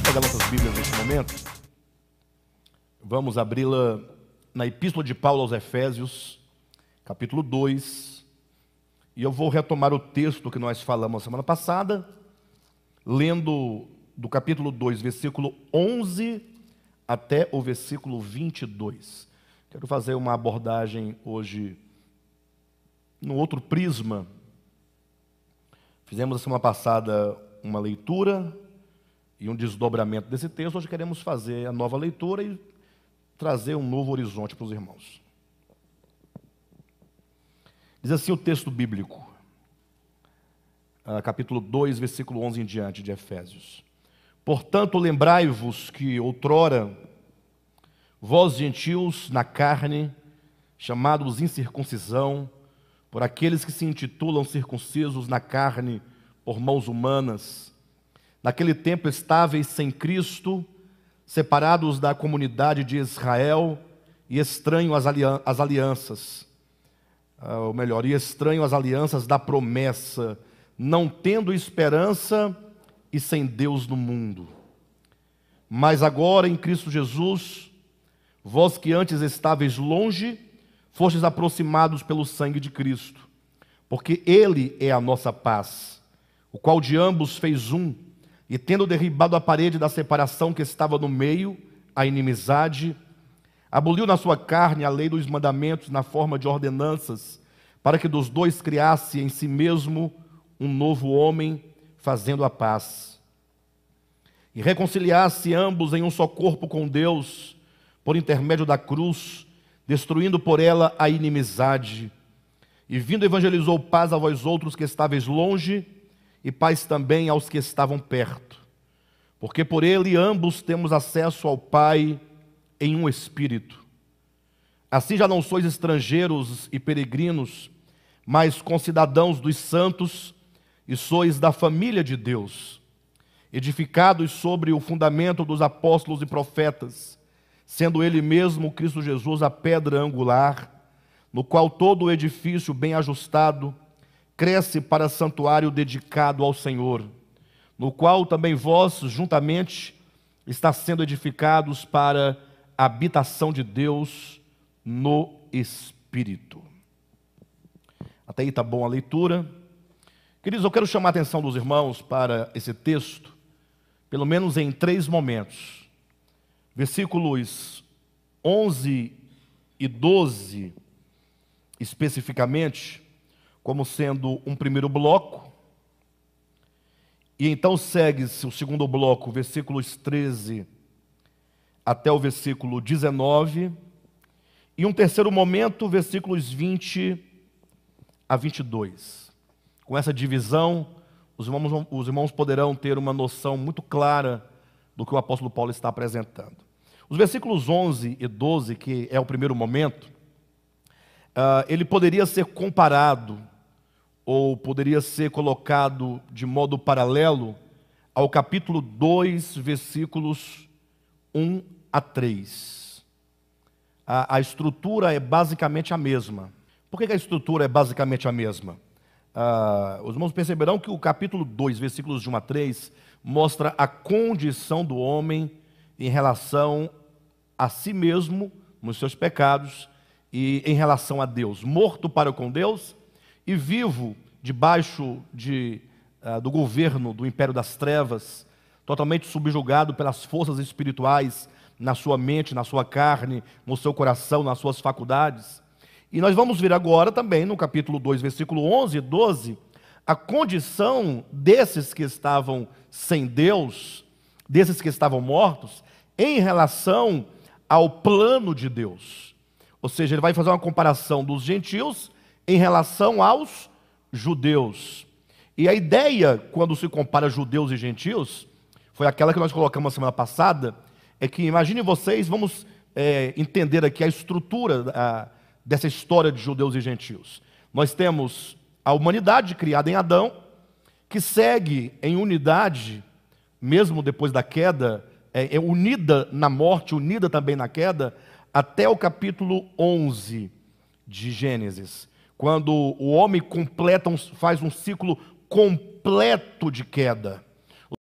pegar nossas Bíblias nesse momento. Vamos abri-la na Epístola de Paulo aos Efésios, capítulo 2. E eu vou retomar o texto que nós falamos semana passada, lendo do capítulo 2, versículo 11 até o versículo 22. Quero fazer uma abordagem hoje no outro prisma. Fizemos a semana passada uma leitura e um desdobramento desse texto. Hoje queremos fazer a nova leitura e trazer um novo horizonte para os irmãos. Diz assim o texto bíblico, capítulo 2, versículo 11 em diante de Efésios. Portanto, lembrai-vos que outrora, vós gentios na carne, chamados incircuncisão, por aqueles que se intitulam circuncisos na carne por mãos humanas, naquele tempo estáveis sem Cristo, separados da comunidade de Israel e estranho às alianças, ou melhor, e estranho às alianças da promessa, não tendo esperança e sem Deus no mundo. Mas agora em Cristo Jesus, vós que antes estáveis longe, fostes aproximados pelo sangue de Cristo, porque Ele é a nossa paz, o qual de ambos fez um, e tendo derribado a parede da separação que estava no meio, a inimizade, aboliu na sua carne a lei dos mandamentos na forma de ordenanças, para que dos dois criasse em si mesmo um novo homem, fazendo a paz. E reconciliasse ambos em um só corpo com Deus, por intermédio da cruz, destruindo por ela a inimizade. E vindo evangelizou paz a vós outros que estáveis longe, e paz também aos que estavam perto. Porque por ele ambos temos acesso ao Pai em um Espírito. Assim já não sois estrangeiros e peregrinos, mas concidadãos dos santos, e sois da família de Deus, edificados sobre o fundamento dos apóstolos e profetas, sendo ele mesmo, Cristo Jesus, a pedra angular, no qual todo o edifício bem ajustado cresce para santuário dedicado ao Senhor, no qual também vós, juntamente, está sendo edificados para a habitação de Deus no Espírito. Até aí está bom a leitura. Queridos, eu quero chamar a atenção dos irmãos para esse texto, pelo menos em 3 momentos. Versículos 11 e 12, especificamente, como sendo um primeiro bloco, e então segue-se o segundo bloco, versículos 13 até o versículo 19, e um terceiro momento, versículos 20 a 22. Com essa divisão, os irmãos poderão ter uma noção muito clara do que o apóstolo Paulo está apresentando. Os versículos 11 e 12, que é o primeiro momento, ele poderia ser comparado ou poderia ser colocado de modo paralelo ao capítulo 2, versículos 1 a 3. A estrutura é basicamente a mesma. Por que a estrutura é basicamente a mesma? Os irmãos perceberão que o capítulo 2, versículos de 1 a 3, mostra a condição do homem em relação a si mesmo, nos seus pecados, e em relação a Deus, morto para com Deus e vivo debaixo do governo do império das trevas, totalmente subjugado pelas forças espirituais na sua mente, na sua carne, no seu coração, nas suas faculdades. E nós vamos ver agora também no capítulo 2, versículo 11 e 12, a condição desses que estavam sem Deus, desses que estavam mortos, em relação ao plano de Deus. Ou seja, ele vai fazer uma comparação dos gentios em relação aos judeus. E a ideia, quando se compara judeus e gentios, foi aquela que nós colocamos na semana passada, é que, imagine vocês, vamos entender aqui a estrutura dessa história de judeus e gentios. Nós temos a humanidade criada em Adão, que segue em unidade, mesmo depois da queda, unida na morte, unida também na queda, até o capítulo 11 de Gênesis, quando o homem faz um ciclo completo de queda.